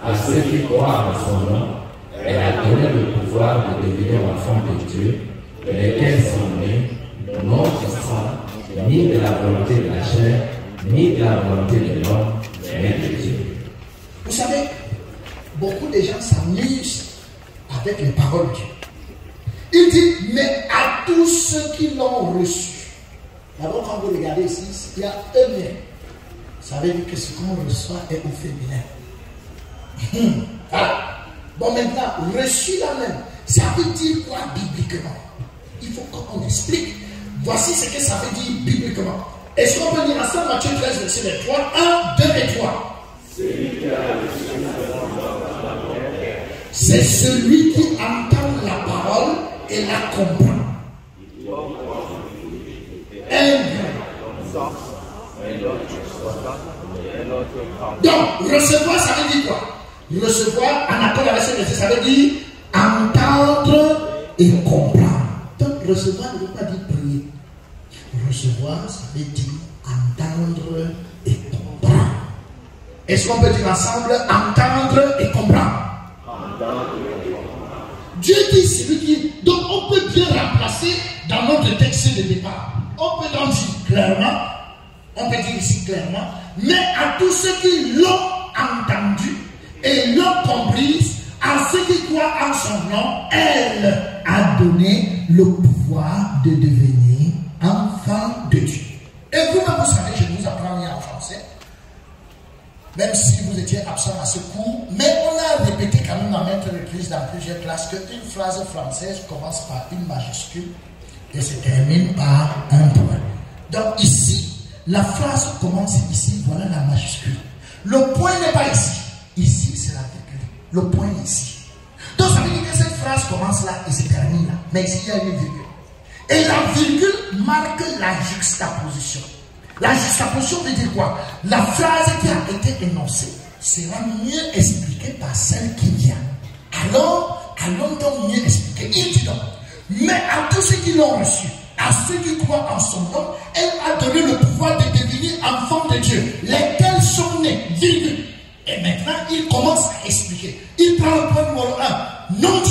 à ceux qui croient en son nom, et a donné le pouvoir de devenir enfants de Dieu, lesquels sont nés non du sang, ni de la volonté de la chair, ni de la volonté de l'homme, mais de Dieu. Vous savez, beaucoup de gens s'amusent avec les paroles de Dieu. Il dit, mais à tous ceux qui l'ont reçu. D'abord, quand vous regardez ici, il y a un lien. Ça veut dire que ce qu'on reçoit est au féminin. Voilà. Bon, maintenant, reçu la même, ça veut dire quoi bibliquement? Il faut qu'on explique. Voici ce que ça veut dire bibliquement. Est-ce qu'on peut lire ensemble Matthieu 13, verset 3, 1, 2 et 3. C'est celui qui entend la parole et la comprend. Donc, recevoir, ça veut dire quoi? Recevoir, en accord avec ce verset, ça veut dire entendre et comprendre. Donc, recevoir ne veut pas dire prier. Recevoir, ça veut dire entendre et comprendre. Est-ce qu'on peut dire ensemble entendre et comprendre? Dieu dit celui qui. Donc, on peut bien remplacer dans notre texte de départ. On peut donc dire clairement, on peut dire ici clairement, mais à tous ceux qui l'ont entendu et l'ont comprise, à ceux qui croient en son nom, elle a donné le pouvoir de devenir enfant de Dieu. Et vous-même, vous savez, je vous apprends en français, même si vous étiez absent à ce cours, mais on a répété quand même à maintes reprises dans plusieurs classes qu'une phrase française commence par une majuscule et se termine par un point. Donc ici, la phrase commence ici, voilà la majuscule. Le point n'est pas ici. Ici, c'est la virgule. Le point est ici. Donc ça veut dire que cette phrase commence là et se termine là. Mais ici, il y a une virgule. Et la virgule marque la juxtaposition. La juxtaposition veut dire quoi? La phrase qui a été énoncée sera mieux expliquée par celle qui vient. Alors, allons donc mieux expliquer. Il dit donc, mais à tous ceux qui l'ont reçu, à ceux qui croient en son nom, elle a donné le pouvoir de devenir enfants de Dieu, lesquels sont nés, virgule. Et maintenant, il commence à expliquer. Il prend le point numéro 1, non du